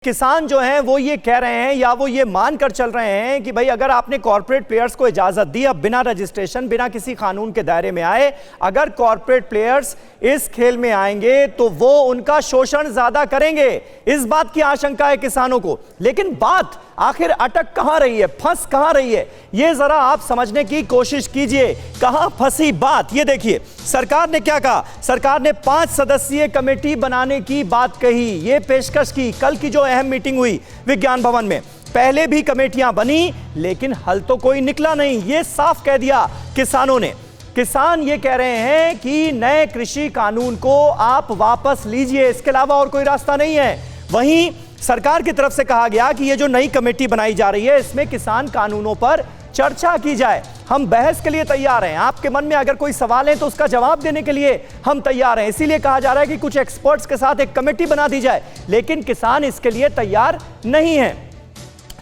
किसान जो हैं वो ये कह रहे हैं या वो ये मानकर चल रहे हैं कि भाई अगर आपने कॉर्पोरेट प्लेयर्स को इजाजत दी, अब बिना रजिस्ट्रेशन बिना किसी कानून के दायरे में आए, अगर कॉर्पोरेट प्लेयर्स इस खेल में आएंगे तो वो उनका शोषण ज्यादा करेंगे। इस बात की आशंका है किसानों को। लेकिन बात आखिर अटक कहां रही है, फंस कहां रही है, ये जरा आप समझने की कोशिश कीजिए। कहां फंसी बात, ये देखिए सरकार ने क्या कहा। सरकार ने 5 सदस्यीय कमेटी बनाने की बात कही, ये पेशकश की। कल की जो अहम मीटिंग हुई विज्ञान भवन में, पहले भी कमेटियां बनी लेकिन हल तो कोई निकला नहीं, ये साफ कह दिया किसानों ने। किसान ये कह रहे हैं कि नए कृषि कानून को आप वापस लीजिए, इसके अलावा और कोई रास्ता नहीं है। वहीं सरकार की तरफ से कहा गया कि ये जो नई कमेटी बनाई जा रही है इसमें किसान कानूनों पर चर्चा की जाए। हम बहस के लिए तैयार हैं, आपके मन में अगर कोई सवाल है तो उसका जवाब देने के लिए हम तैयार हैं। इसीलिए कहा जा रहा है कि कुछ एक्सपर्ट्स के साथ एक कमेटी बना दी जाए, लेकिन किसान इसके लिए तैयार नहीं है।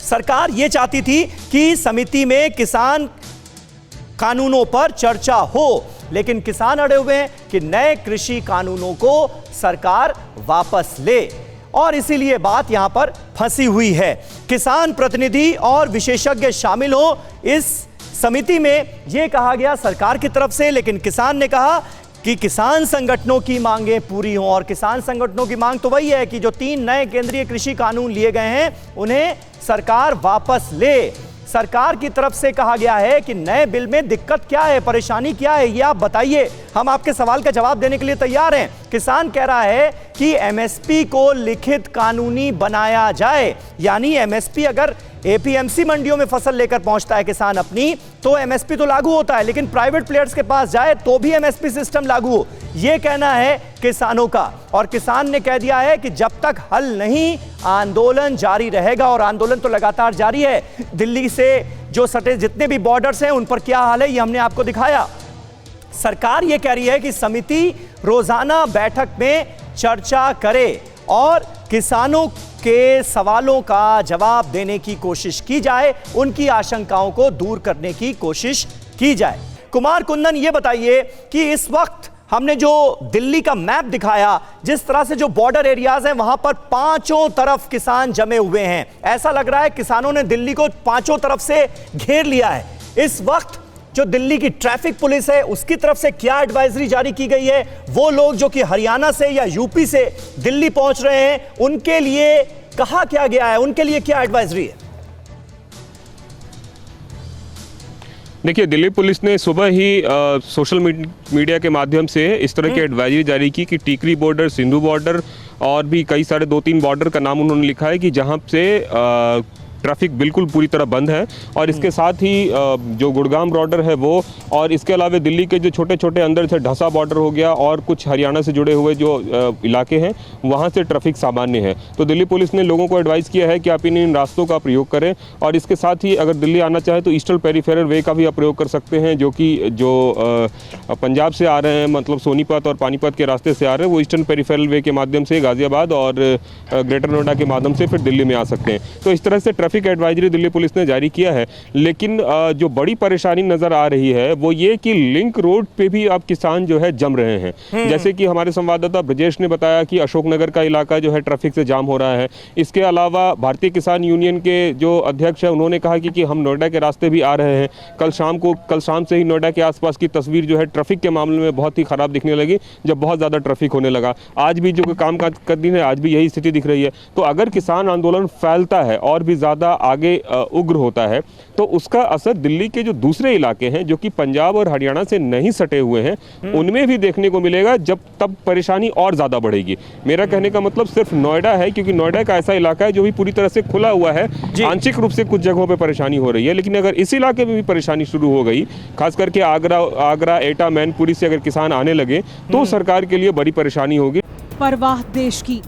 सरकार ये चाहती थी कि समिति में किसान कानूनों पर चर्चा हो, लेकिन किसान अड़े हुए हैं कि नए कृषि कानूनों को सरकार वापस ले, और इसीलिए बात यहां पर फंसी हुई है। किसान प्रतिनिधि और विशेषज्ञ शामिल हो इस समिति में, यह कहा गया सरकार की तरफ से, लेकिन किसान ने कहा कि किसान संगठनों की मांगें पूरी हों। और किसान संगठनों की मांग तो वही है कि जो 3 नए केंद्रीय कृषि कानून लिए गए हैं उन्हें सरकार वापस ले। सरकार की तरफ से कहा गया है कि नए बिल में दिक्कत क्या है, परेशानी क्या है, ये आप बताइए, हम आपके सवाल का जवाब देने के लिए तैयार हैं। किसान कह रहा है कि एमएसपी को लिखित कानूनी बनाया जाए, यानी एमएसपी अगर एपीएमसी मंडियों में फसल लेकर पहुंचता है किसान अपनी, तो एमएसपी तो लागू होता है, लेकिन प्राइवेट प्लेयर्स के पास जाए तो भी एमएसपी सिस्टम लागू हो, यह कहना है किसानों का। और किसान ने कह दिया है कि जब तक हल नहीं आंदोलन जारी रहेगा, और आंदोलन तो लगातार जारी है। दिल्ली से जो सटे जितने भी बॉर्डर्स हैं उन पर क्या हाल है ये हमने आपको दिखाया। सरकार ये कह रही है कि समिति रोजाना बैठक में चर्चा करे और किसानों के सवालों का जवाब देने की कोशिश की जाए, उनकी आशंकाओं को दूर करने की कोशिश की जाए। कुमार कुंदन, ये बताइए कि इस वक्त हमने जो दिल्ली का मैप दिखाया, जिस तरह से जो बॉर्डर एरियाज हैं वहां पर 5 तरफ किसान जमे हुए हैं, ऐसा लग रहा है किसानों ने दिल्ली को 5 तरफ से घेर लिया है। इस वक्त जो दिल्ली की ट्रैफिक पुलिस है उसकी तरफ से क्या एडवाइजरी जारी की गई है, वो लोग जो कि हरियाणा से या यूपी से दिल्ली पहुंच रहे हैं उनके लिए कहा क्या गया है, उनके लिए क्या एडवाइजरी है? देखिए, दिल्ली पुलिस ने सुबह ही सोशल मीडिया के माध्यम से इस तरह की एडवाइजरी जारी की कि टीकरी बॉर्डर, सिंधु बॉर्डर और भी कई सारे 2-3 बॉर्डर का नाम उन्होंने लिखा है कि जहां से ट्रैफिक बिल्कुल पूरी तरह बंद है। और इसके साथ ही जो गुड़गांव बॉर्डर है वो, और इसके अलावा दिल्ली के जो छोटे छोटे अंदर से ढसा बॉर्डर हो गया और कुछ हरियाणा से जुड़े हुए जो इलाके हैं वहाँ से ट्रैफिक सामान्य है। तो दिल्ली पुलिस ने लोगों को एडवाइस किया है कि आप इन रास्तों का प्रयोग करें, और इसके साथ ही अगर दिल्ली आना चाहे तो ईस्टर्न पेरीफेरल वे का भी आप प्रयोग कर सकते हैं, जो कि पंजाब से आ रहे हैं, मतलब सोनीपत और पानीपत के रास्ते से आ रहे हैं, वो ईस्टर्न पेरीफेरल वे के माध्यम से गाजियाबाद और ग्रेटर नोएडा के माध्यम से फिर दिल्ली में आ सकते हैं। तो इस तरह से ट्रैफिक एडवाइजरी दिल्ली पुलिस ने जारी किया है। लेकिन जो बड़ी परेशानी नजर आ रही है वो ये कि लिंक रोड पे भी अब किसान जो है जम रहे हैं। जैसे कि हमारे संवाददाता ब्रजेश ने बताया कि अशोकनगर का इलाका जो है ट्रैफिक से जाम हो रहा है। इसके अलावा भारतीय किसान यूनियन के जो अध्यक्ष है उन्होंने कहा कि हम नोएडा के रास्ते भी आ रहे हैं। कल शाम से ही नोएडा के आसपास की तस्वीर जो है ट्रैफिक के मामले में बहुत ही खराब दिखने लगी, जब बहुत ज्यादा ट्रैफिक होने लगा। आज भी जो काम काज का दिन है, आज भी यही स्थिति दिख रही है। तो अगर किसान आंदोलन फैलता है और भी ज्यादा आगे उग्र होता है तो उसका असर दिल्ली के जो दूसरे इलाके हैं जो कि पंजाब और हरियाणा से नहीं सटे हुए हैं उनमें भी देखने को मिलेगा, जब तब परेशानी और ज्यादा बढ़ेगी। मेरा कहने का मतलब सिर्फ नोएडा है, क्योंकि नोएडा का ऐसा इलाका है जो भी पूरी तरह से खुला हुआ है। आंशिक रूप से कुछ जगहों पे परेशानी हो रही है, लेकिन अगर इस इलाके में भी परेशानी शुरू हो गई, खास करके आगरा, एटा, मैनपुरी से अगर किसान आने लगे तो सरकार के लिए बड़ी परेशानी होगी। परवाह देश की,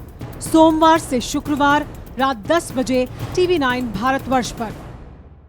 सोमवार से शुक्रवार रात 10 बजे TV9 भारतवर्ष पर।